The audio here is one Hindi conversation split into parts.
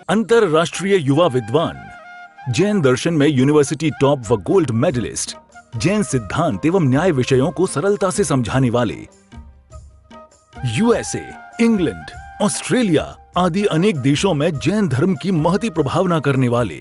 अंतरराष्ट्रीय युवा विद्वान, जैन दर्शन में यूनिवर्सिटी टॉप व गोल्ड मेडलिस्ट, जैन सिद्धांत एवं न्याय विषयों को सरलता से समझाने वाले, यूएसए, इंग्लैंड, ऑस्ट्रेलिया आदि अनेक देशों में जैन धर्म की महती प्रभावना करने वाले,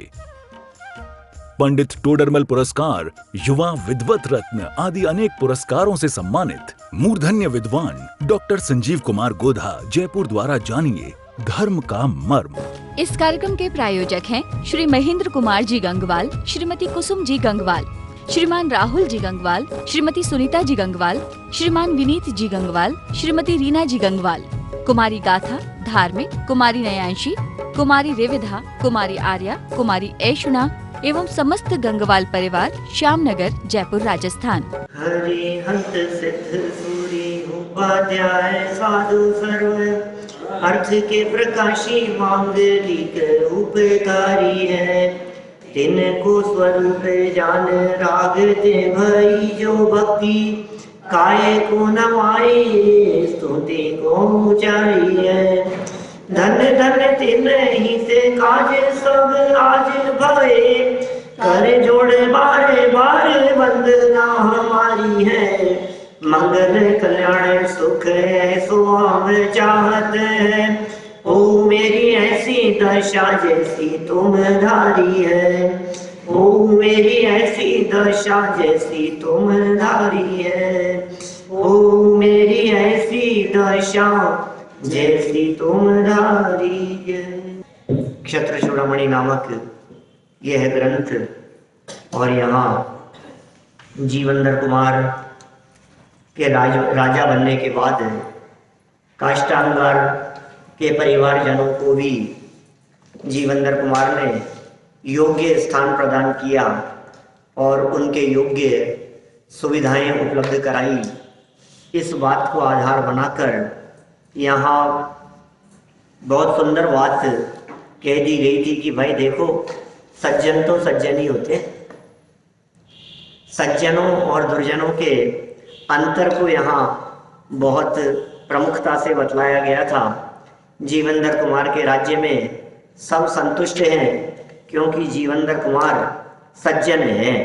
पंडित टोडरमल पुरस्कार, युवा विद्वत रत्न आदि अनेक पुरस्कारों से सम्मानित मूर्धन्य विद्वान डॉक्टर संजीव कुमार गोधा जयपुर द्वारा जानिए धर्म का मर्म। इस कार्यक्रम के प्रायोजक हैं श्री महेंद्र कुमार जी गंगवाल, श्रीमती कुसुम जी गंगवाल, श्रीमान राहुल जी गंगवाल, श्रीमती सुनीता जी गंगवाल, श्रीमान विनीत जी गंगवाल, श्रीमती रीना जी गंगवाल, कुमारी गाथा, धार्मिक, कुमारी नयांशी, कुमारी रेविधा, कुमारी आर्या, कुमारी ऐशुना एवं समस्त गंगवाल परिवार, श्यामनगर, जयपुर, राजस्थान। हरिहंत सिद्ध सूरी उपाध्याय साधु सर्व अर्थ के प्रकाशी मांगलिक उपकारी है। तिनको स्वरूप जान राग ते भई जो भक्ति, काय को नवाए स्तुति को ऊंचाई है। धन धन तिन ही से काज सब आज भवे, कर जोड़े बारे बारे वंदना हमारी है। मंगल कल्याण सुख ऐसो हम चाहत है, ओ मेरी ऐसी दशा जैसी तुम धारी है। ओ मेरी ऐसी दशा जैसी तुम धारी है। ओ मेरी ऐसी दशा जैसी तुम धारी है। क्षत्र चूड़ामणि नामक यह ग्रंथ, और यहाँ जीवंदर कुमार के राजा बनने के बाद काष्टांगार के परिवारजनों को भी जीवंदर कुमार ने योग्य स्थान प्रदान किया और उनके योग्य सुविधाएं उपलब्ध कराई। इस बात को आधार बनाकर यहाँ बहुत सुंदर बात कह दी गई थी कि भाई देखो, सज्जन तो सज्जन ही होते, सज्जनों और दुर्जनों के अंतर को यहाँ बहुत प्रमुखता से बतलाया गया था। जीवंदर कुमार के राज्य में सब संतुष्ट हैं क्योंकि जीवंदर कुमार सज्जन हैं।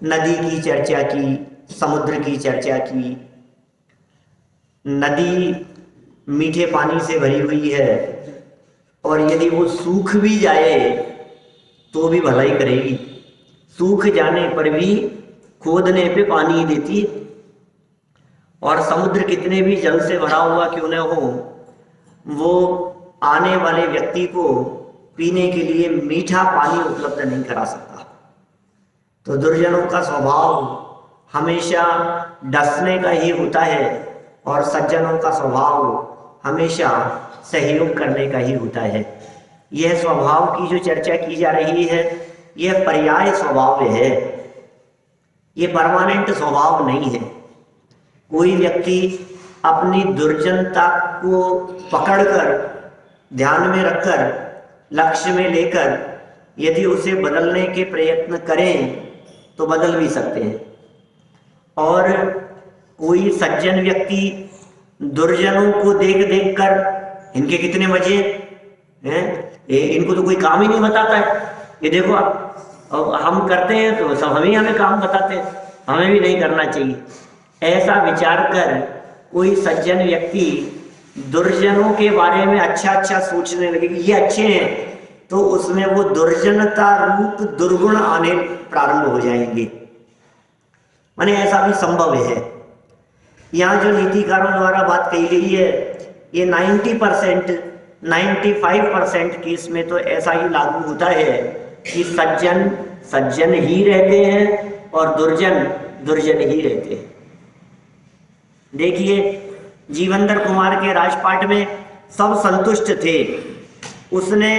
नदी की चर्चा की, समुद्र की चर्चा की। नदी मीठे पानी से भरी हुई है और यदि वो सूख भी जाए तो भी भलाई करेगी। सूख जाने पर भी खोदने पे पानी देती है। और समुद्र कितने भी जल से भरा हुआ क्यों न हो, वो आने वाले व्यक्ति को पीने के लिए मीठा पानी उपलब्ध नहीं करा सकता। तो दुर्जनों का स्वभाव हमेशा डसने का ही होता है और सज्जनों का स्वभाव हमेशा सहयोग करने का ही होता है। यह स्वभाव की जो चर्चा की जा रही है, यह पर्याय स्वभाव है, ये परमानेंट स्वभाव नहीं है। कोई व्यक्ति अपनी दुर्जनता को पकड़कर, ध्यान में रखकर, लक्ष्य में लेकर यदि उसे बदलने के प्रयत्न करें तो बदल भी सकते हैं। और कोई सज्जन व्यक्ति दुर्जनों को देख देख कर इनके कितने मजे हैं, इनको तो कोई काम ही नहीं बताता है, ये देखो अब हम करते हैं तो सब हमें काम बताते हैं, हमें भी नहीं करना चाहिए। ऐसा विचार कर कोई सज्जन व्यक्ति दुर्जनों के बारे में अच्छा सोचने लगे कि ये अच्छे हैं, तो उसमें वो दुर्जनता रूप दुर्गुण आने प्रारंभ हो जाएंगे। माने ऐसा भी संभव है। यहाँ जो नीतिकारों द्वारा बात कही गई है, ये 90%, 95% केस में तो ऐसा ही लागू होता है कि सज्जन सज्जन ही रहते हैं और दुर्जन दुर्जन ही रहते हैं। देखिए, जीवंदर कुमार के राजपाट में सब संतुष्ट थे। उसने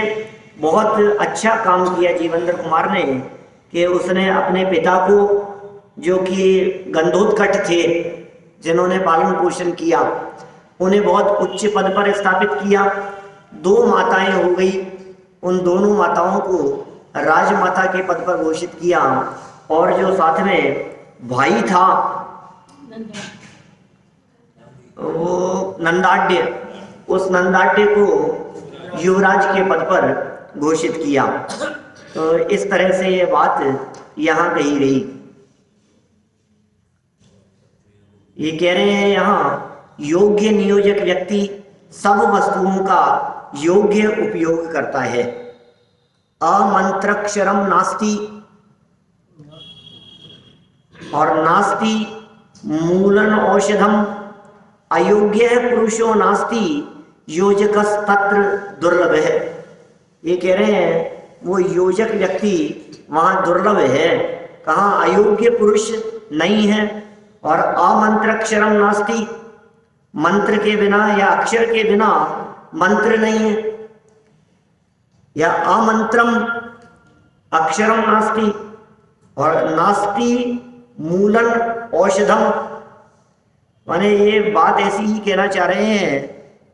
बहुत अच्छा काम किया जीवंदर कुमार ने कि उसने अपने पिता को, जो कि गंधोत्कच थे, जिन्होंने पालन पोषण किया, उन्हें बहुत उच्च पद पर स्थापित किया। 2 माताएं हो गई, उन दोनों माताओं को राजमाता के पद पर घोषित किया। और जो साथ में भाई था वो नंदाढ़, उस नंदाढ़ को युवराज के पद पर घोषित किया। तो इस तरह से ये बात यहाँ कही गई। ये कह रहे हैं यहाँ योग्य नियोजक व्यक्ति सब वस्तुओं का योग्य उपयोग करता है। अमंत्रक्षरम नास्ति और नास्ति मूलन औषधम अयोग्य पुरुषो नास्ति योजकस तत्र दुर्लभ है। ये कह रहे हैं वो योजक व्यक्ति वहां दुर्लभ है। कहाँ? अयोग्य पुरुष नहीं है और अमंत्रक्षरम नास्ति, मंत्र के बिना या अक्षर के बिना मंत्र नहीं है, या अमंत्रम अक्षरम नास्ति और नास्ति मूलन औषधम। माने ये बात ऐसी ही कहना चाह रहे हैं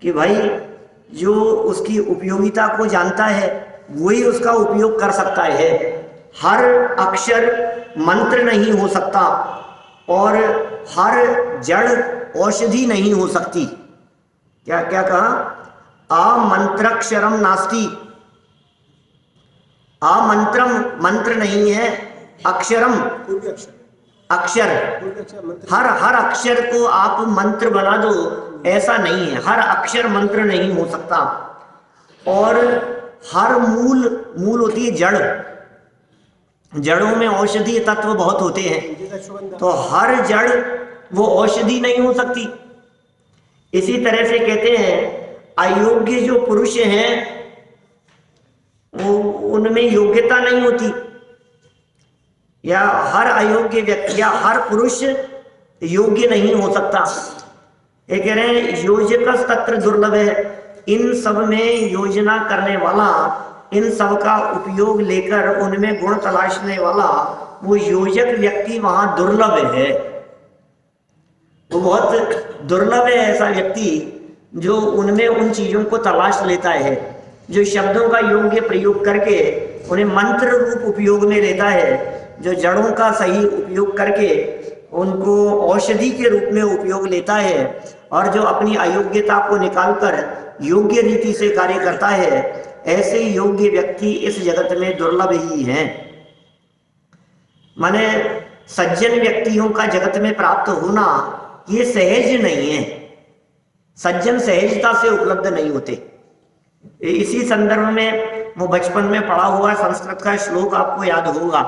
कि भाई जो उसकी उपयोगिता को जानता है वही उसका उपयोग कर सकता है। हर अक्षर मंत्र नहीं हो सकता और हर जड़ औषधि नहीं हो सकती। क्या क्या कहा? अमंत्रक्षरम नास्ति, अमंत्रम मंत्र नहीं है, अक्षरम अक्षर, हर अक्षर को आप मंत्र बना दो ऐसा नहीं है। हर अक्षर मंत्र नहीं हो सकता। और हर मूल होती है जड़, जड़ों में औषधीय तत्व बहुत होते हैं, तो हर जड़ वो औषधि नहीं हो सकती। इसी तरह से कहते हैं अयोग्य जो पुरुष हैं वो उनमें योग्यता नहीं होती, या हर अयोग्य व्यक्ति या हर पुरुष योग्य नहीं हो सकता। ये कह रहे हैं योजक तत्र दुर्लभ है। इन सब में योजना करने वाला, इन सब का उपयोग लेकर उनमें गुण तलाशने वाला वो योजक व्यक्ति वहां दुर्लभ है। वो बहुत दुर्लभ है ऐसा व्यक्ति जो उनमें उन चीजों को तलाश लेता है, जो शब्दों का योग्य प्रयोग करके उन्हें मंत्र रूप उपयोग में लेता है, जो जड़ों का सही उपयोग करके उनको औषधि के रूप में उपयोग लेता है, और जो अपनी अयोग्यता को निकालकर योग्य रीति से कार्य करता है। ऐसे योग्य व्यक्ति इस जगत में दुर्लभ ही हैं। माने सज्जन व्यक्तियों का जगत में प्राप्त होना ये सहज नहीं है। सज्जन सहजता से उपलब्ध नहीं होते। इसी संदर्भ में वो बचपन में पढ़ा हुआ संस्कृत का श्लोक आपको याद होगा।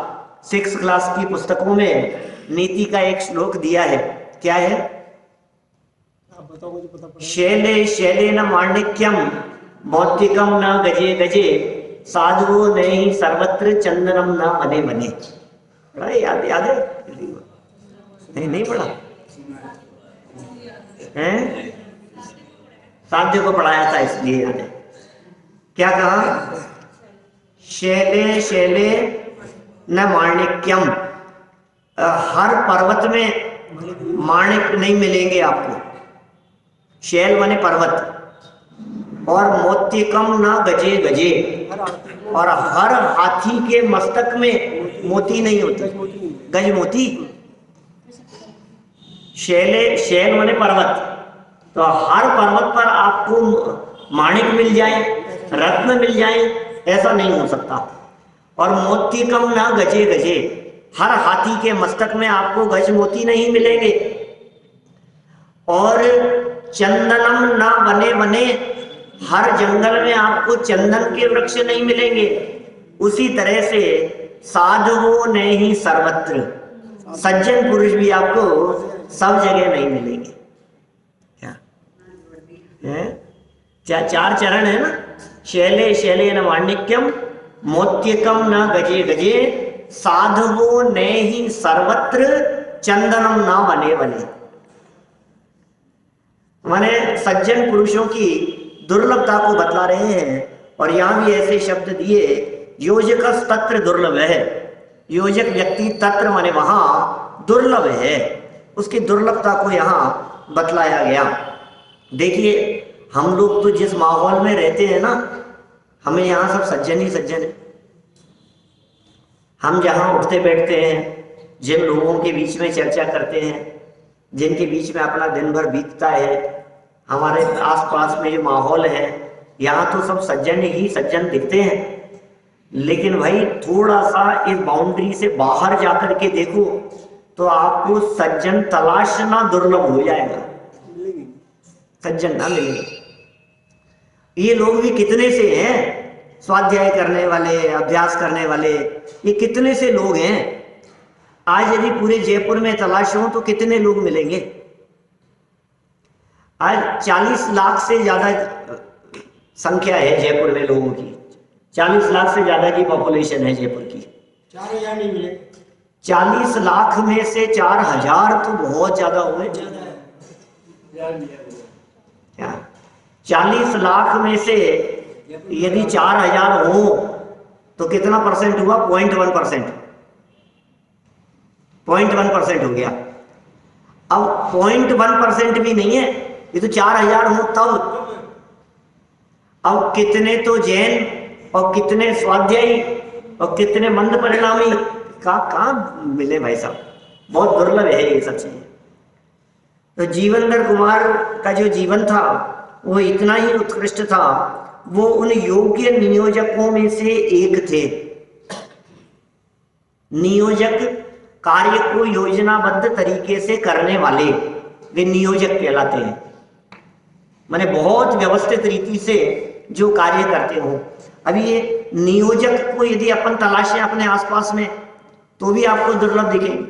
6th क्लास की पुस्तकों में नीति का एक श्लोक दिया है। क्या है? शैले शैले न माणिक्यम मौक्तिकम न गजे गजे साधुओ नहीं सर्वत्र चंदनम न बने बने। पढ़ा है? याद है? नहीं पढ़ा है? साध्य को पढ़ाया था इसलिए याद है। क्या कहा? शैले शैले न माणिक्यम, हर पर्वत में माणिक नहीं मिलेंगे आपको। शैल माने पर्वत। और मोतिकम न गजे गजे, और हर हाथी के मस्तक में मोती नहीं होते। गज मोती। शैल माने पर्वत, तो हर पर्वत पर आपको माणिक मिल जाए, रत्न मिल जाए, ऐसा नहीं हो सकता। और मोतिकम न गजे गजे, हर हाथी के मस्तक में आपको गज मोती नहीं मिलेंगे। और चंदनम न बने बने, हर जंगल में आपको चंदन के वृक्ष नहीं मिलेंगे। उसी तरह से साधुओं ने ही सर्वत्र, सज्जन पुरुष भी आपको सब जगह नहीं मिलेंगे। क्या 4 चरण है ना? शैले शैले न माणिक्यम मोत्यकम न गजे गजे साधुओं ने ही सर्वत्र चंदनम न बने बने। माने सज्जन पुरुषों की दुर्लभता को बतला रहे हैं। और यहां भी ऐसे शब्द दिए, योजक तत्र दुर्लभ है। योजक व्यक्ति तत्र माने वहां दुर्लभ है, उसकी दुर्लभता को यहां बतलाया गया। देखिए हम लोग तो जिस माहौल में रहते हैं ना, हमें यहाँ सब सज्जन ही सज्जन है। हम जहाँ उठते बैठते हैं, जिन लोगों के बीच में चर्चा करते हैं, जिनके बीच में अपना दिन भर बीतता है, हमारे आसपास में जो माहौल है यहाँ तो सब सज्जन ही सज्जन दिखते हैं, लेकिन भाई थोड़ा सा इस बाउंड्री से बाहर जाकर के देखो तो आपको सज्जन तलाशना दुर्लभ हो जाएगा, सज्जन ना मिलेंगे। ये लोग भी कितने से हैं, स्वाध्याय करने वाले, अभ्यास करने वाले, ये कितने से लोग हैं। आज यदि पूरे जयपुर में तलाशो तो कितने लोग मिलेंगे। आज 40 लाख से ज्यादा संख्या है जयपुर में लोगों की, 40 लाख से ज्यादा की पॉपुलेशन है जयपुर की। 4000 नहीं मिले। 40 लाख में से 4000 तो बहुत ज्यादा हुए। क्या 40 लाख में से यदि 4000 हो तो कितना परसेंट हुआ? 0.1%, 0.1% हो गया। अब 0.1% भी नहीं है, ये तो 4000 हो तब। अब कितने तो जैन और कितने स्वाध्यायी और कितने मंद परिणामी कहाँ मिले भाई साहब, बहुत दुर्लभ है ये सब चीजें। तो जीवनधर कुमार का जो जीवन था वो इतना ही उत्कृष्ट था, वो उन योग्य नियोजकों में से एक थे। नियोजक कार्य को योजनाबद्ध तरीके से करने वाले, वे नियोजक कहलाते हैं। माने बहुत व्यवस्थित रीति से जो कार्य करते हो। अभी ये नियोजक को यदि अपन तलाशें अपने आसपास में तो भी आपको दुर्लभ दिखेंगे।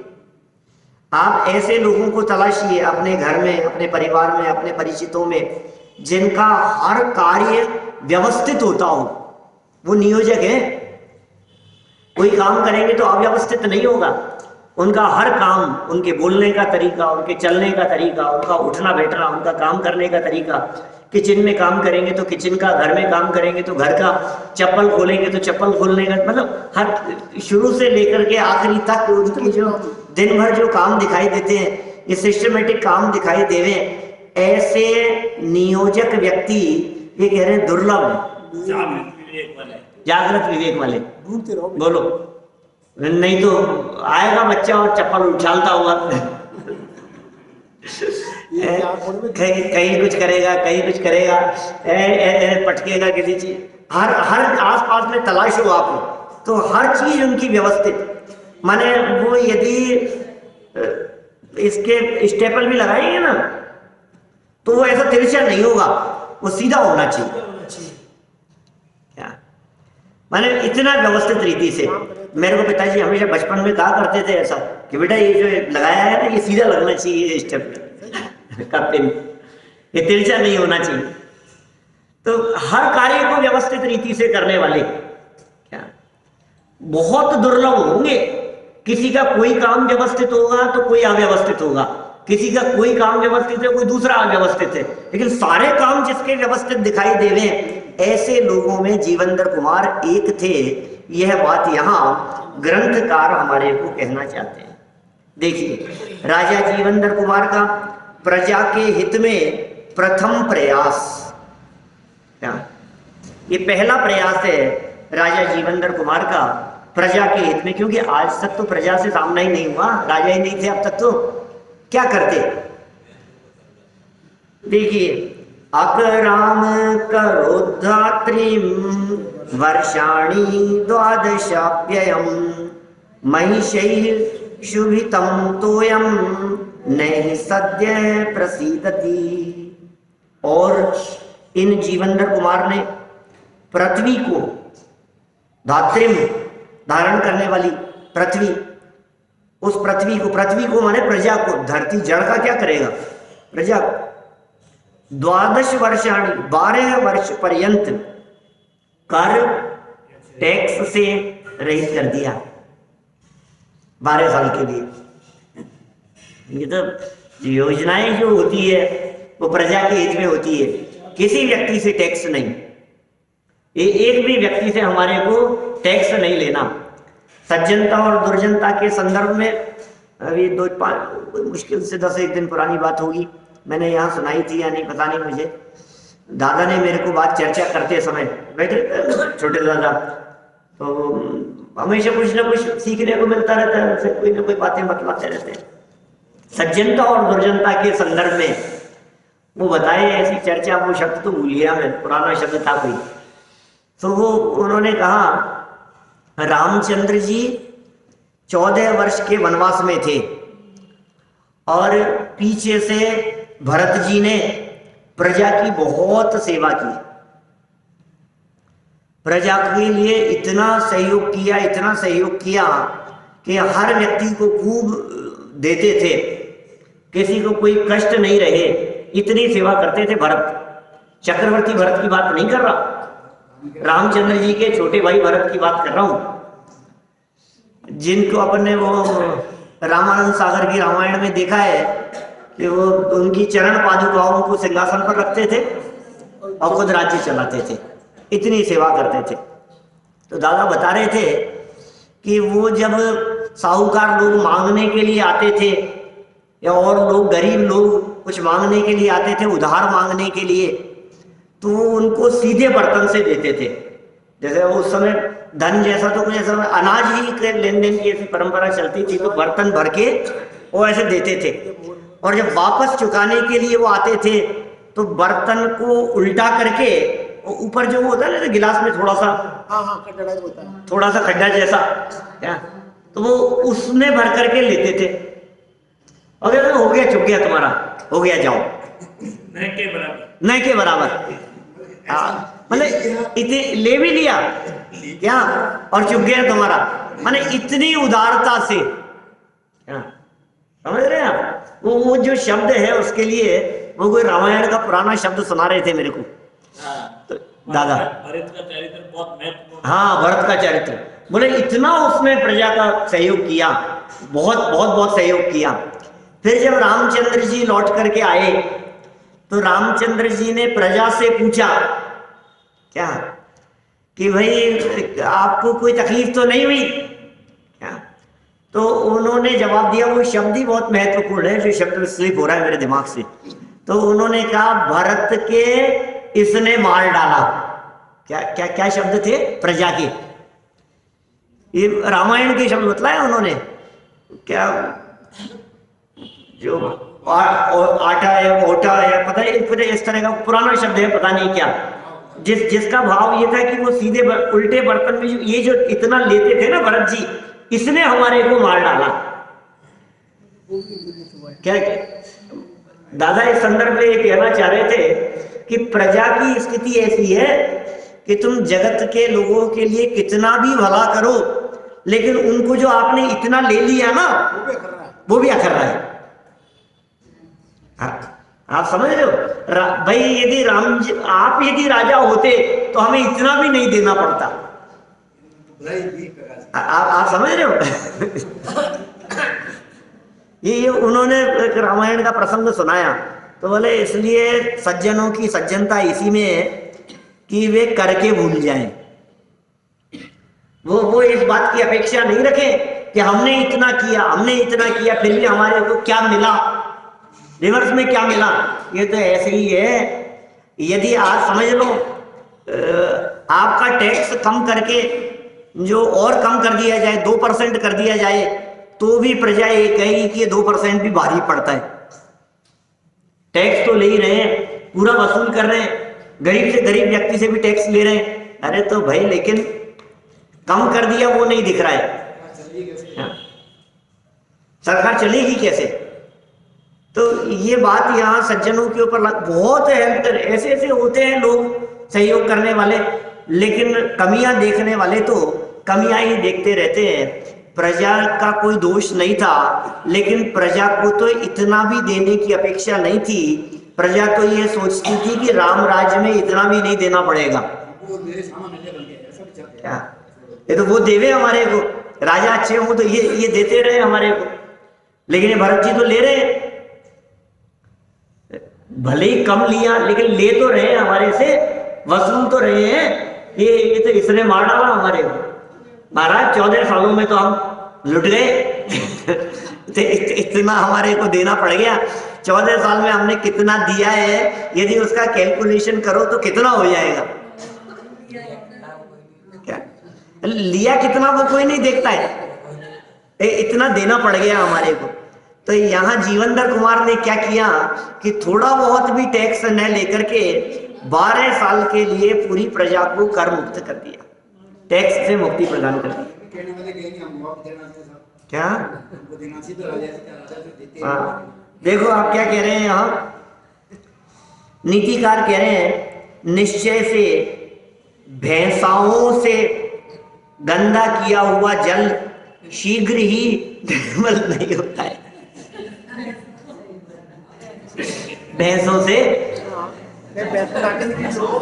आप ऐसे लोगों को तलाशिए अपने घर में, अपने परिवार में, अपने परिचितों में, जिनका हर कार्य व्यवस्थित होता हो, वो नियोजक है। कोई काम करेंगे तो अव्यवस्थित नहीं होगा। उनका हर काम, उनके बोलने का तरीका, उनके चलने का तरीका, उनका उठना बैठना, उनका काम करने का तरीका, किचन में काम करेंगे तो किचन का, घर में काम करेंगे तो घर का, चप्पल खोलेंगे तो चप्पल खोलने का, मतलब हर शुरू से लेकर के आखिरी तक उनकी जो दिन भर जो काम दिखाई देते हैं, ये सिस्टमेटिक काम दिखाई देवे। ऐसे नियोजक व्यक्ति ये कह रहे हैं दुर्लभ है, जागृत विवेक वाले। बोलो, नहीं तो आएगा बच्चा और चप्पल उछालता हुआ कहीं कुछ करेगा, कहीं कुछ करेगा, पटकेगा किसी चीज। हर आस पास में तलाशो आप तो हर चीज उनकी व्यवस्थित। माने वो यदि इसके स्टेपल भी लगाएंगे ना तो वो ऐसा तिरछा नहीं होगा, वो सीधा होना चाहिए। क्या माने इतना व्यवस्थित रीति से। मेरे को पिताजी हमेशा बचपन में कहा करते थे ऐसा कि बेटा ये जो लगाया है ना, ये सीधा लगना चाहिए स्टेप का पिन, ये तिरछा नहीं होना चाहिए। तो हर कार्य को व्यवस्थित रीति से करने वाले क्या बहुत दुर्लभ होंगे। किसी का कोई काम व्यवस्थित होगा तो कोई अव्यवस्थित होगा, किसी का कोई काम व्यवस्थित है, कोई दूसरा अव्यवस्थित है, लेकिन सारे काम जिसके व्यवस्थित दिखाई देवे, ऐसे लोगों में जीवनधर कुमार एक थे। यह बात यहाँ ग्रंथकार हमारे को कहना चाहते हैं। देखिए, राजा जीवनधर कुमार का प्रजा के हित में प्रथम प्रयास, ये पहला प्रयास है राजा जीवनधर कुमार का प्रजा के हित में, क्योंकि आज तक तो प्रजा से सामना ही नहीं हुआ, राजा ही नहीं थे अब तक। तो क्या करते, देखिए, अकराम करोधात्रीं वर्षाणि द्वादशाप्ययम् महिषैः शुभितं तोयं नैः सद्य प्रसीदति। और इन जीवनधर कुमार ने पृथ्वी को, धात्रीम धारण करने वाली पृथ्वी, उस पृथ्वी को माने प्रजा को, धरती जड़ का क्या करेगा, प्रजा को, 12 वर्षाणि 12 वर्ष पर्यंत कर टैक्स से रहित कर दिया। 12 साल के लिए। ये तो योजनाएं जो होती है वो प्रजा के हित में होती है, किसी व्यक्ति से टैक्स नहीं। एक भी व्यक्ति से हमारे को टैक्स नहीं लेना। सज्जनता और दुर्जनता के संदर्भ में अभी मुश्किल से 10-1 दिन पुरानी बात होगी, मैंने यहाँ सुनाई थी या नहीं पता नहीं मुझे। दादा ने मेरे को बात चर्चा करते समय, बैठे छोटे दादा, तो हमेशा कुछ ना कुछ सीखने को मिलता रहता है, उनसे कोई ना कोई बातें बतलाते रहते हैं। सज्जनता और दुर्जनता के संदर्भ में वो बताए ऐसी चर्चा, वो शब्द तो भूल गया मैं, पुराना शब्द था कोई। तो वो उन्होंने कहा रामचंद्र जी 14 वर्ष के वनवास में थे और पीछे से भरत जी ने प्रजा की बहुत सेवा की, प्रजा के लिए इतना सहयोग किया, इतना सहयोग किया कि हर व्यक्ति को खूब देते थे, किसी को कोई कष्ट नहीं रहे, इतनी सेवा करते थे भरत। चक्रवर्ती भरत की बात नहीं कर रहा, रामचंद्र जी के छोटे भाई भरत की बात कर रहा हूं, जिनको अपन ने वो रामानंद सागर की रामायण में देखा है कि वो उनकी चरण पादुकाओं को सिंहासन पर रखते थे और खुद राज्य चलाते थे, इतनी सेवा करते थे। तो दादा बता रहे थे कि वो जब साहूकार लोग मांगने के लिए आते थे या और लोग गरीब लोग कुछ मांगने के लिए आते थे, उधार मांगने के लिए, तो उनको सीधे बर्तन से देते थे। जैसे उस समय धन जैसा तो कुछ ऐसा अनाज ही के लेन देन की ऐसी परंपरा चलती थी, तो बर्तन भर के वो ऐसे देते थे। और जब वापस चुकाने के लिए वो आते थे तो बर्तन को उल्टा करके ऊपर जो होता है ना गिलास में थोड़ा सा थोड़ा सा खड्डा जैसा क्या, तो वो उसमें भर करके लेते थे। अगर हो गया, चुक गया तुम्हारा, हो गया, जाओ, न के बराबर। मतलब इतने ले भी लिया क्या और चुक गया तुम्हारा, माने इतनी उदारता से, क्या समझ रहे हैं आप? वो जो शब्द है उसके लिए वो कोई रामायण का पुराना शब्द सुना रहे थे मेरे को। तो दादा भरत का चरित्र बहुत महत्वपूर्ण। हाँ, भरत का चरित्र, बोले इतना उसमें प्रजा का सहयोग किया, बहुत बहुत बहुत सहयोग किया। फिर जब रामचंद्र जी लौट करके आए तो रामचंद्र जी ने प्रजा से पूछा क्या कि भाई आपको कोई तकलीफ तो नहीं हुई क्या? तो उन्होंने जवाब दिया, वो शब्द ही बहुत महत्वपूर्ण है जो शब्द स्लिप हो रहा है मेरे दिमाग से। तो उन्होंने कहा भरत के इसने मार डाला। क्या क्या क्या शब्द थे? प्रजा के, ये रामायण के शब्द बतलाया उन्होंने। क्या जो आटा है, ओटा है, पता है इस तरह का पुराना शब्द है, पता नहीं क्या, जिसका भाव ये था कि वो सीधे उल्टे बर्तन में ये जो इतना लेते थे ना भरत जी, इसने हमारे को मार डाला। क्या दादा इस संदर्भ में ये कहना चाह रहे थे कि प्रजा की स्थिति ऐसी है कि तुम जगत के लोगों के लिए कितना भी भला करो, लेकिन उनको जो आपने इतना ले लिया ना, वो भी अखर रहा है। आप समझ रहे हो भाई? यदि आप यदि राजा होते तो हमें इतना भी नहीं देना पड़ता। आप समझ रहे हो? ये उन्होंने रामायण का प्रसंग सुनाया तो बोले इसलिए सज्जनों की सज्जनता इसी में है कि वे करके भूल जाएं। वो इस बात की अपेक्षा नहीं रखें कि हमने इतना किया फिर भी हमारे को क्या मिला, रिवर्स में क्या मिला। ये तो ऐसे ही है। यदि आज समझ लो आपका टैक्स कम करके जो और कम कर दिया जाए, 2% कर दिया जाए, तो भी प्रजा ये कहेगी कि ये 2% भी भारी पड़ता है। टैक्स तो ले ही रहे हैं, पूरा वसूल कर रहे हैं, गरीब से गरीब व्यक्ति से भी टैक्स ले रहे हैं। अरे तो भाई लेकिन कम कर दिया वो नहीं दिख रहा है, सरकार चलेगी कैसे? तो ये बात यहाँ सज्जनों के ऊपर बहुत हेल्प कर, ऐसे ऐसे होते हैं लोग सहयोग करने वाले, लेकिन कमियां देखने वाले तो कमियां ही देखते रहते हैं। प्रजा का कोई दोष नहीं था, लेकिन प्रजा को तो इतना भी देने की अपेक्षा नहीं थी। प्रजा तो ये सोचती थी कि राम राज्य में इतना भी नहीं देना पड़ेगा। क्या ये तो वो देवे हमारे को, राजा अच्छे हो तो ये देते रहे हमारे को, लेकिन ये भरत जी तो ले रहे, भले ही कम लिया लेकिन ले तो रहे हमारे से, वसूल तो रहे हैं। ये तो इसने मार डाला हमारे को। महाराज 14 सालों में तो हम लुट गए। इतना हमारे को देना पड़ गया। 14 साल में हमने कितना दिया है, यदि उसका कैलकुलेशन करो तो कितना हो जाएगा। क्या लिया कितना वो कोई नहीं देखता है, इतना देना पड़ गया हमारे को। तो यहाँ जीवनधर कुमार ने क्या किया कि थोड़ा बहुत भी टैक्स न लेकर के 12 साल के लिए पूरी प्रजा को कर मुक्त कर दिया, टैक्स से मुक्ति प्रदान कर दी। क्या देखो आप क्या कह रहे हैं यहाँ, नीतिकार कह रहे हैं निश्चय से भैंसाओं से गंदा किया हुआ जल शीघ्र ही निर्मल नहीं होता है। भैंसों से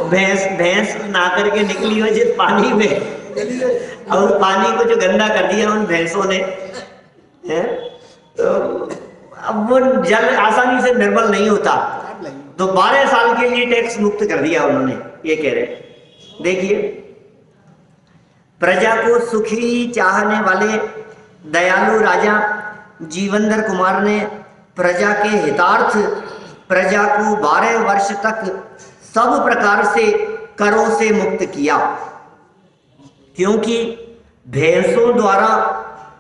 भैंस नहा करके निकली हो जिस पानी में, और उस पानी को जो गंदा कर दिया उन भैंसों ने है, तो अब वो जल आसानी से निर्मल नहीं होता। तो 12 साल के लिए टैक्स मुक्त कर दिया उन्होंने, ये कह रहे। देखिए, प्रजा को सुखी चाहने वाले दयालु राजा जीवनधर कुमार ने प्रजा के हितार्थ प्रजा को 12 वर्ष तक सब प्रकार से करों से मुक्त किया, क्योंकि भैंसों द्वारा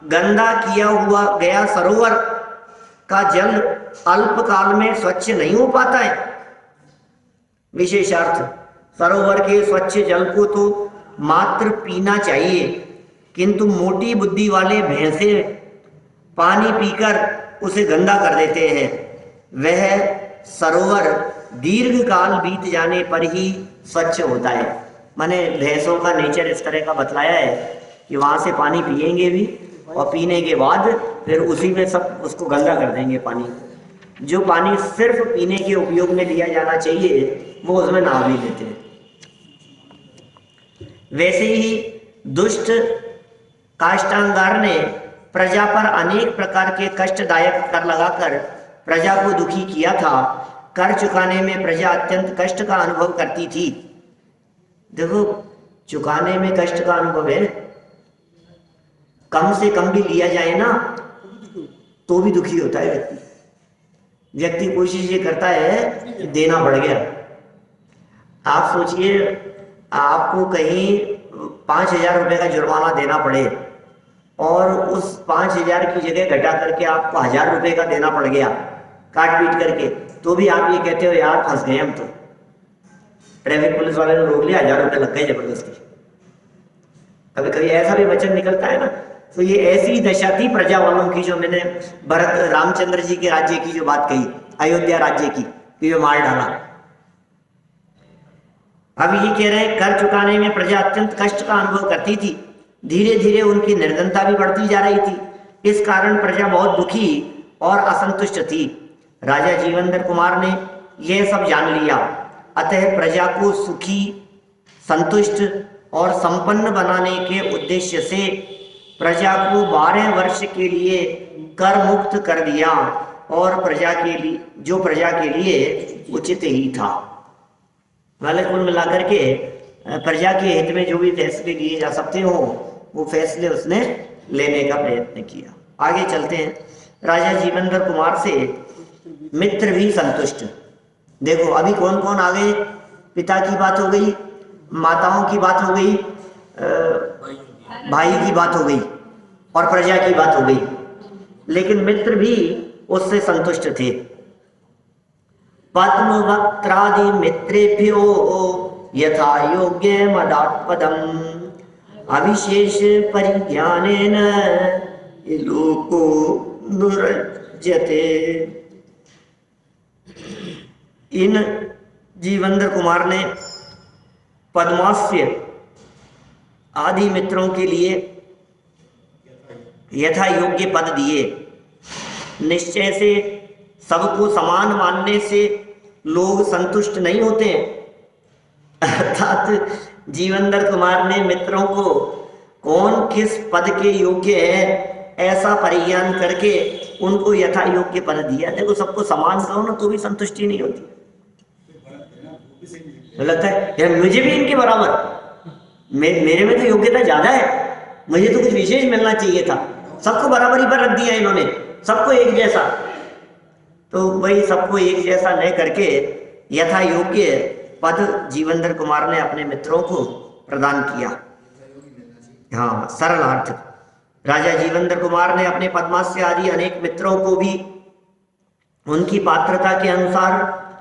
गंदा किया हुआ गया सरोवर का जल अल्पकाल में स्वच्छ नहीं हो पाता है। विशेषार्थ, सरोवर के स्वच्छ जल को तो मात्र पीना चाहिए, किंतु मोटी बुद्धि वाले भैंसे पानी पीकर उसे गंदा कर देते हैं। वह सरोवर दीर्घ काल बीत जाने पर ही स्वच्छ होता है। माने भैंसों का नेचर इस तरह का बतलाया है कि वहां से पानी पिएंगे भी, और पीने के बाद फिर उसी में सब उसको गंदा कर देंगे पानी। जो पानी सिर्फ पीने के उपयोग में लिया जाना चाहिए वो उसमें नहा भी लेते हैं। वैसे ही दुष्ट काष्टांगार ने प्रजा पर अनेक प्रकार के कष्टदायक कर लगाकर प्रजा को दुखी किया था। कर चुकाने में प्रजा अत्यंत कष्ट का अनुभव करती थी। देखो, चुकाने में कष्ट का अनुभव है, कम से कम भी लिया जाए ना तो भी दुखी होता है व्यक्ति कोशिश ये करता है कि देना बढ़ गया। आप सोचिए, आपको कहीं 5,000 रुपए का जुर्माना देना पड़े और उस 5,000 की जगह घटा करके आपको 1,000 रुपए का देना पड़ गया काट पीट करके, तो भी आप ये कहते हो यार फंस गए हम तो, ट्रैफिक पुलिस वाले ने रोक लिया, 1,000 रुपए लग गए जबरदस्ती। कभी कभी ऐसा भी वचन निकलता है ना। तो ये ऐसी दशा थी प्रजा वालों की, जो मैंने भरत रामचंद्र जी के राज्य की जो बात कही, अयोध्या राज्य की, कि जो मार डाला। अब ये कह रहे हैं कर चुकाने में प्रजा अत्यंत कष्ट का अनुभव करती थी। धीरे धीरे उनकी निर्धनता भी बढ़ती जा रही थी। इस कारण प्रजा बहुत दुखी और असंतुष्ट थी। राजा जीवनधर कुमार ने यह सब जान लिया, अतः प्रजा को सुखी, संतुष्ट और संपन्न बनाने के उद्देश्य से प्रजा को 12 वर्ष के लिए कर मुक्त कर दिया, और प्रजा के लिए, जो प्रजा के लिए उचित ही था। मतलब कुल मिलाकर के प्रजा के हित में जो भी फैसले लिए जा सकते हो वो फैसले उसने लेने का प्रयत्न किया। आगे चलते हैं। राजा जीवनधर कुमार से मित्र भी संतुष्ट। देखो अभी कौन कौन आ गए, पिता की बात हो गई, माताओं की बात हो गई, भाई की बात हो गई और प्रजा की बात हो गई, लेकिन मित्र भी उससे संतुष्ट थे। पद्मवक्त्रादि मित्रेभ्यो यथा योग्य मदात्पदम् अविशेष परिज्ञानेन लोको नुरज्यते। इन जीवनधर कुमार ने पद्मास्य आदि मित्रों के लिए यथा योग्य पद दिए। निश्चय से सबको समान मानने से लोग संतुष्ट नहीं होते। अर्थात जीवनधर कुमार ने मित्रों को कौन किस पद के योग्य है ऐसा परिज्ञान करके उनको यथा योग्य पद दिया। देखो सबको समान कहो ना तो भी संतुष्टि नहीं होती, लगता है यार मुझे भी इनके बराबर, मेरे में तो योग्यता ज्यादा है, मुझे तो कुछ विशेष मिलना चाहिए था। सबको बराबरी पर रख दिया इन्होंने, सबको एक जैसा। तो वही सबको एक जैसा न करके यथा योग्य पद जीवनधर कुमार ने अपने मित्रों को प्रदान किया। हाँ, सरल अर्थ। राजा जीवनधर कुमार ने अपने पद्मास्य आदि अनेक मित्रों को भी उनकी पात्रता के अनुसार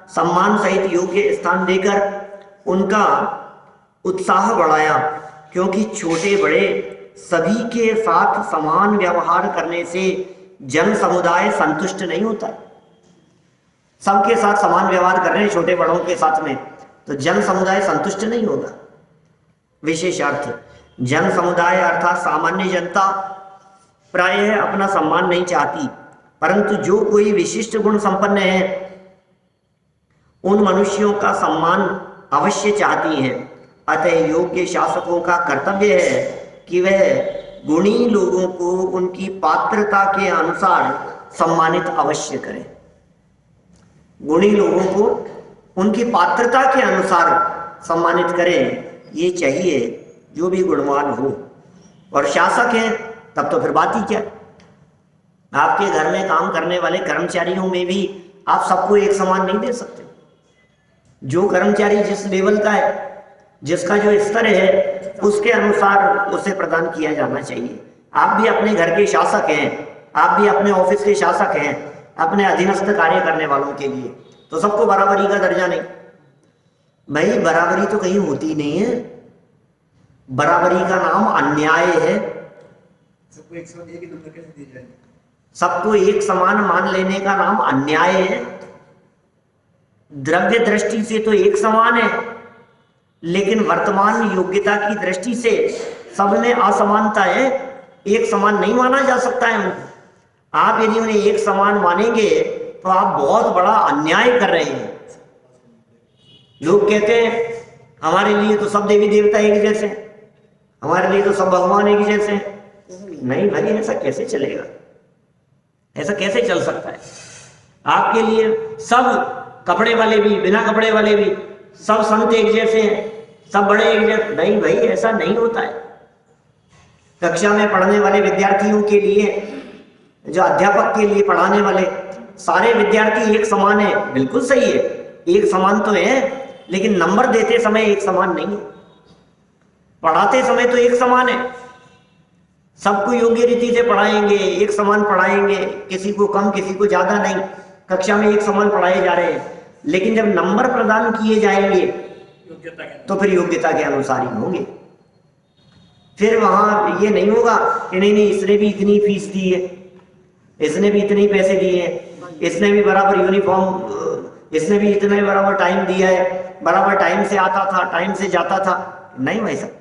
सम्मान सहित योग्य स्थान देकर उनका उत्साह बढ़ाया, क्योंकि छोटे बड़े सभी के साथ समान व्यवहार करने से जन समुदाय संतुष्ट नहीं होता। सबके साथ समान व्यवहार कर रहे हैं छोटे बड़ों के साथ में, तो जन समुदाय संतुष्ट नहीं होगा। विशेषार्थ, जन समुदाय अर्थात सामान्य जनता प्रायः अपना सम्मान नहीं चाहती, परंतु जो कोई विशिष्ट गुण संपन्न है उन मनुष्यों का सम्मान अवश्य चाहती हैं। अतः योग्य शासकों का कर्तव्य है कि वह गुणी लोगों को उनकी पात्रता के अनुसार सम्मानित अवश्य करें। गुणी लोगों को उनकी पात्रता के अनुसार सम्मानित करें, ये चाहिए जो भी गुणवान हो। और शासक हैं तब तो फिर बात ही क्या। आपके घर में काम करने वाले कर्मचारियों में भी आप सबको एक समान नहीं दे सकते। जो कर्मचारी जिस लेवल का है, जिसका जो स्तर है, उसके अनुसार उसे प्रदान किया जाना चाहिए। आप भी अपने घर के शासक हैं, आप भी अपने ऑफिस के शासक हैं, अपने अधीनस्थ कार्य करने वालों के लिए, तो सबको बराबरी का दर्जा नहीं। भाई बराबरी तो कहीं होती नहीं है, बराबरी का नाम अन्याय है। सबको एक समान मान लेने का नाम अन्याय है। द्रव्य दृष्टि से तो एक समान है, लेकिन वर्तमान योग्यता की दृष्टि से सब में असमानता है। एक समान नहीं माना जा सकता है उनको। आप यदि उन्हें एक समान मानेंगे तो आप बहुत बड़ा अन्याय कर रहे हैं। लोग कहते हैं हमारे लिए तो सब देवी देवता एक जैसे, हमारे लिए तो सब भगवान एक जैसे। नहीं भाई, ऐसा कैसे चलेगा? ऐसा कैसे चल सकता है? आपके लिए सब कपड़े वाले भी, बिना कपड़े वाले भी, सब संत एक जैसे हैं, सब बड़े एक जैसे। नहीं भाई, ऐसा नहीं होता है। कक्षा में पढ़ने वाले विद्यार्थियों के लिए, जो अध्यापक के लिए पढ़ाने वाले सारे विद्यार्थी एक समान है, बिल्कुल सही है, एक समान तो है, लेकिन नंबर देते समय एक समान नहीं है। पढ़ाते समय तो एक समान है, सबको योग्य रीति से पढ़ाएंगे, एक समान पढ़ाएंगे, किसी को कम किसी को ज्यादा नहीं, कक्षा में एक समान पढ़ाए जा रहे हैं। लेकिन जब नंबर प्रदान किए जाएंगे तो फिर योग्यता के अनुसार ही होंगे। फिर वहां ये नहीं होगा कि नहीं नहीं इसने भी इतनी फीस दी है, इसने भी इतने पैसे दिए हैं, इसने भी बराबर यूनिफॉर्म, इसने भी इतना ही बराबर टाइम दिया है, बराबर टाइम से आता था, टाइम से जाता था। नहीं भाई साहब,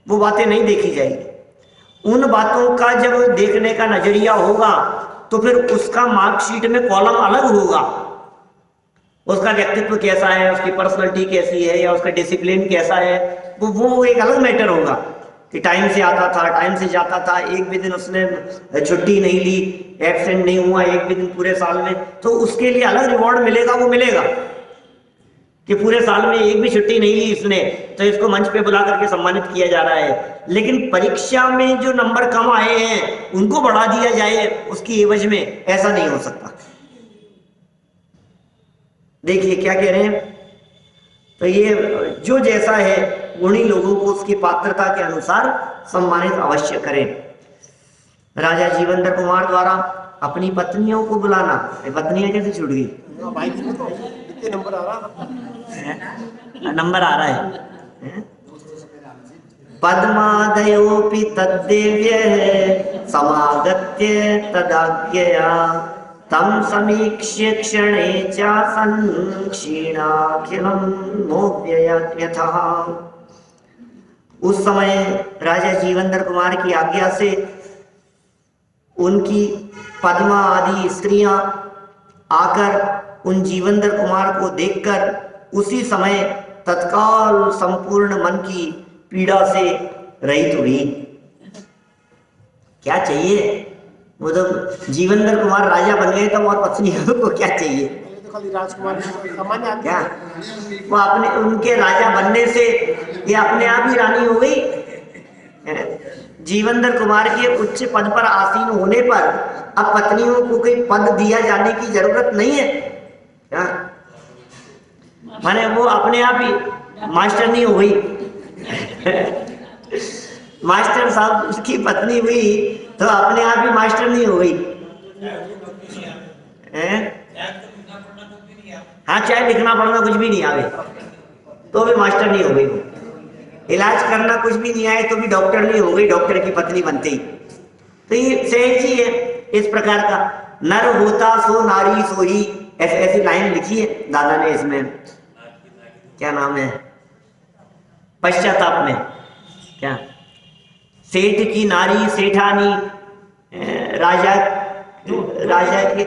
वो बातें नहीं देखी जाएगी। उन बातों का जब देखने का नजरिया होगा तो फिर उसका मार्कशीट में कॉलम अलग होगा। उसका व्यक्तित्व कैसा है, उसकी पर्सनैलिटी कैसी है, या उसका डिसिप्लिन कैसा है, वो एक अलग मैटर होगा कि टाइम से आता था, टाइम से जाता था, एक भी दिन उसने छुट्टी नहीं ली, एब्सेंट नहीं हुआ एक भी दिन पूरे साल में, तो उसके लिए अलग रिवॉर्ड मिलेगा। वो मिलेगा कि पूरे साल में एक भी छुट्टी नहीं ली इसने, तो इसको मंच पे बुला करके सम्मानित किया जा रहा है। लेकिन परीक्षा में जो नंबर कम आए हैं उनको बढ़ा दिया जाए उसकी एवज में, ऐसा नहीं हो सकता। देखिए क्या कह रहे हैं, तो ये जो जैसा है गुणी लोगों को उसकी पात्रता के अनुसार सम्मानित अवश्य करें। राजा जीवंदर कुमार द्वारा अपनी पत्नियों को बुलाना, पत्नियां कैसे छूट गई? नंबर आ रहा है। पद्मादयोपि तद्देव्य समागत्य तदाज्ञया तम समीक्ष्य क्षणे चासन् क्षीणाखिलं मोह्ययत्यथा। उस समय राजा जीवंदर कुमार की आज्ञा से उनकी पद्मा आदि स्त्रियां आकर उन जीवंदर कुमार को देखकर उसी समय तत्काल संपूर्ण मन की पीड़ा से रहित हुई। क्या चाहिए? वो तो जीवंदर कुमार राजा बन गए तब, और पत्नियों को क्या चाहिए? तो खाली राजकुमार क्या वो अपने उनके राजा बनने से ये अपने आप ही रानी हो गई? जीवंदर कुमार के उच्च पद पर आसीन होने पर अब पत्नियों को कोई पद दिया जाने की जरूरत नहीं है क्या? माने वो अपने आप ही मास्टर नहीं हो गई। मास्टर साहब उसकी पत्नी हुई तो अपने आप ही मास्टर नहीं हो गई। हाँ चाहे लिखना पढ़ना कुछ भी नहीं आवे तो भी मास्टर नहीं हो गई वो, इलाज करना कुछ भी नहीं आए तो भी डॉक्टर नहीं हो गई, डॉक्टर की पत्नी बनते ही। तो ये सहज ही है इस प्रकार का, नर होता सो नारी सोही, ऐसी लाइन लिखी है दादा ने इसमें, क्या नाम है, पश्चाताप में, क्या, सेठ की नारी सेठानी, राजा राजा की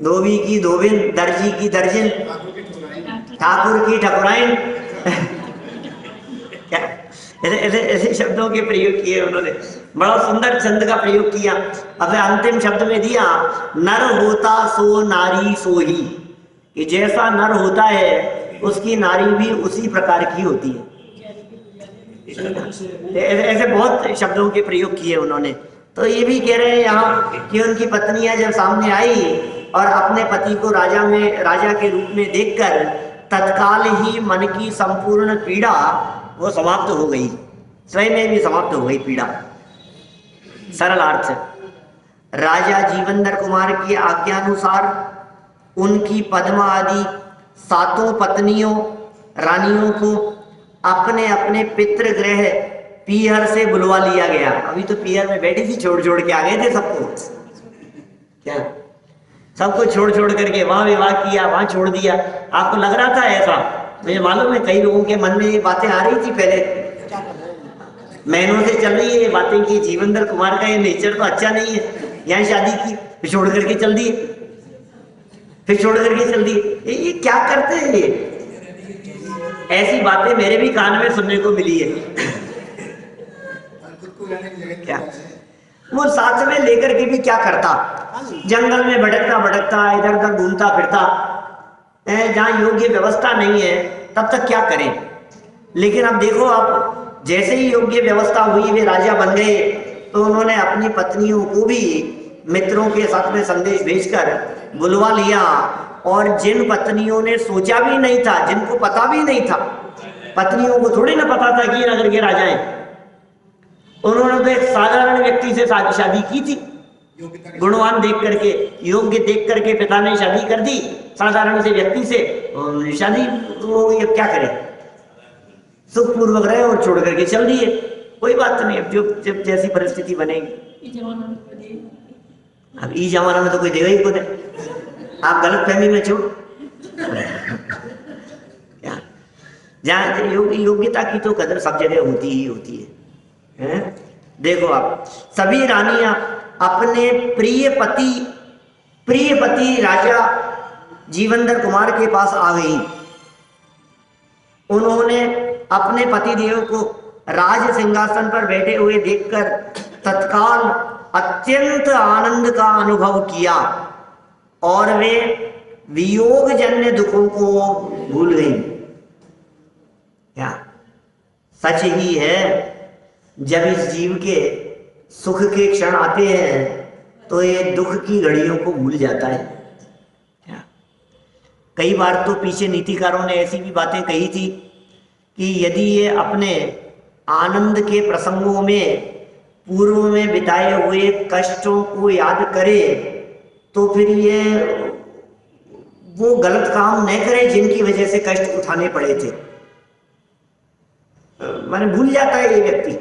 धोबी की धोबिन, दर्जी की दर्जन, ठाकुर की ठकुराइन क्या ऐसे ऐसे शब्दों के प्रयोग किए उन्होंने, बड़ा सुंदर छंद का प्रयोग किया। अब अंतिम शब्द में दिया नर होता सो नारी सोही, कि जैसा नर होता है उसकी नारी भी उसी प्रकार की होती है। ऐसे बहुत शब्दों के प्रयोग किए उन्होंने। तो ये भी कह रहे हैं यहाँ कि उनकी पत्नियां जब सामने आई और अपने पति को राजा के रूप में देखकर तत्काल ही मन की संपूर्ण पीड़ा वो समाप्त हो गई, स्वयं में भी समाप्त हो गई पीड़ा। सरल अर्थ, राजा जीवंदर कुमार की आज्ञानुसार उनकी पद्मा आदि 7 पत्नियों रानियों को अपने अपने पितृगृह पीहर से बुलवा लिया गया। अभी तो पीहर में बैठी थी, छोड़ छोड़ के आ गए थे सबको, क्या सबको छोड़ छोड़ करके वहां विवाह किया, वहां छोड़ दिया। आपको लग रहा था ऐसा? मुझे मालूम है कई लोगों के मन में ये बातें आ रही थी, पहले महीनों से चल रही है ये बातें कि जीवंदर कुमार का ये नेचर तो अच्छा नहीं है, यहाँ शादी की फिर छोड़ करके चल दिए, फिर छोड़ करके चल दिए। ये क्या करते हैं ये? ऐसी बातें मेरे भी कान में सुनने को मिली है। क्या वो साथ में लेकर के भी क्या करता, जंगल में भटकता भटकता इधर उधर घूमता फिरता, जहां योग्य व्यवस्था नहीं है तब तक क्या करें। लेकिन अब देखो, आप जैसे ही योग्य व्यवस्था हुई वे राजा बन गए तो उन्होंने अपनी पत्नियों को भी मित्रों के साथ में संदेश भेजकर बुलवा लिया। और जिन पत्नियों ने सोचा भी नहीं था, जिनको पता भी नहीं था, पत्नियों को थोड़ी ना पता था कि ये नगर के राजा हैं, उन्होंने तो एक साधारण व्यक्ति से शादी की थी, गुणवान देख करके, योग्य देख करके पिता ने शादी कर दी साधारण से व्यक्ति से, शादी वो क्या करे, सुखपूर्वक रहे और छोड़ करके चल दिए। कोई बात नहीं, अब जब जैसी परिस्थिति बनेगी। अब इस जमाना में तो कोई देगा ही खुद है, आप गलत फहमी में छोड़ जहाँ योग्यता की तो कदर सब जगह होती ही होती है। देखो आप, सभी रानियां अपने प्रिय पति राजा जीवंदर कुमार के पास आ गई। उन्होंने अपने पति देव को राज सिंहासन पर बैठे हुए देखकर तत्काल अत्यंत आनंद का अनुभव किया और वे वियोग जन्य दुखों को भूल गई। क्या सच ही है, जब इस जीव के सुख के क्षण आते हैं तो ये दुख की घड़ियों को भूल जाता है। क्या कई बार तो पीछे नीतिकारों ने ऐसी भी बातें कही थी कि यदि ये अपने आनंद के प्रसंगों में पूर्व में बिताए हुए कष्टों को याद करे तो फिर ये वो गलत काम न करे जिनकी वजह से कष्ट उठाने पड़े थे। माने भूल जाता है ये व्यक्ति।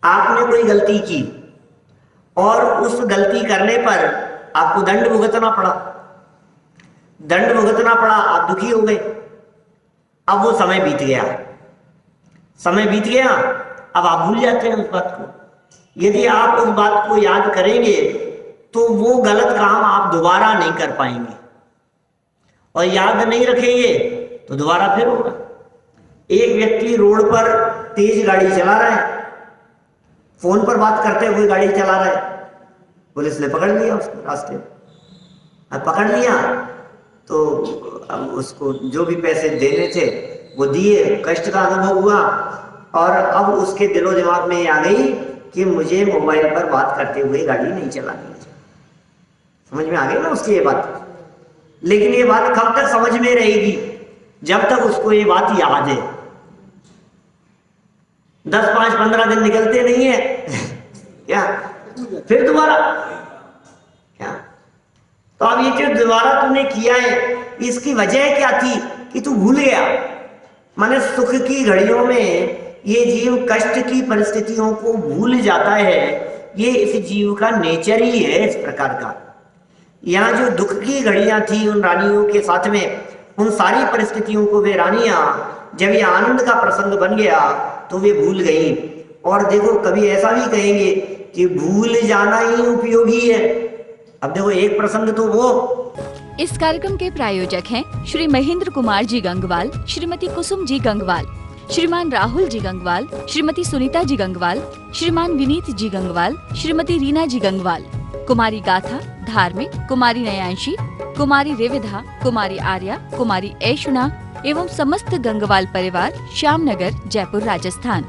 आपने कोई गलती की और उस गलती करने पर आपको दंड भुगतना पड़ा, आप दुखी हो गए। अब वो समय बीत गया, अब आप भूल जाते हैं उस बात को। यदि आप उस बात को याद करेंगे तो वो गलत काम आप दोबारा नहीं कर पाएंगे, और याद नहीं रखेंगे तो दोबारा फिर होगा। एक व्यक्ति रोड पर तेज गाड़ी चला रहा है, फोन पर बात करते हुए गाड़ी चला रहा है, पुलिस ने पकड़ लिया उसको रास्ते में। अब पकड़ लिया तो अब उसको जो भी पैसे देने थे वो दिए, कष्ट का अनुभव हुआ, और अब उसके दिलो दिमाग में आ गई कि मुझे मोबाइल पर बात करते हुए गाड़ी नहीं चलानी है। समझ में आ गई ना उसकी ये बात। लेकिन ये बात कब तक समझ में रहेगी? जब तक उसको ये बात याद है। 10, 5, 15 दिन निकलते नहीं है क्या फिर दोबारा क्या तो अब ये जो दोबारा तूने किया है इसकी वजह क्या थी कि तू भूल गया। माने सुख की घड़ियों में ये जीव कष्ट की परिस्थितियों को भूल जाता है, ये इस जीव का नेचर ही है इस प्रकार का। यहाँ जो दुख की घड़ियां थी उन रानियों के साथ में, उन सारी परिस्थितियों को वे रानियां जब ये आनंद का प्रसंग बन गया तो वे भूल गई। और देखो कभी ऐसा भी कहेंगे कि भूल जाना ही उपयोगी है। अब देखो एक प्रसंग तो वो। इस कार्यक्रम के प्रायोजक हैं श्री महेंद्र कुमार जी गंगवाल, श्रीमती कुसुम जी गंगवाल, श्रीमान राहुल जी गंगवाल, श्रीमती सुनीता जी गंगवाल, श्रीमान विनीत जी गंगवाल, श्रीमती रीना जी गंगवाल, कुमारी गाथा, धार्मिक, कुमारी नयांशी, कुमारी रेविधा, कुमारी आर्या, कुमारी ऐशुना एवं समस्त गंगवाल परिवार, श्यामनगर, जयपुर, राजस्थान।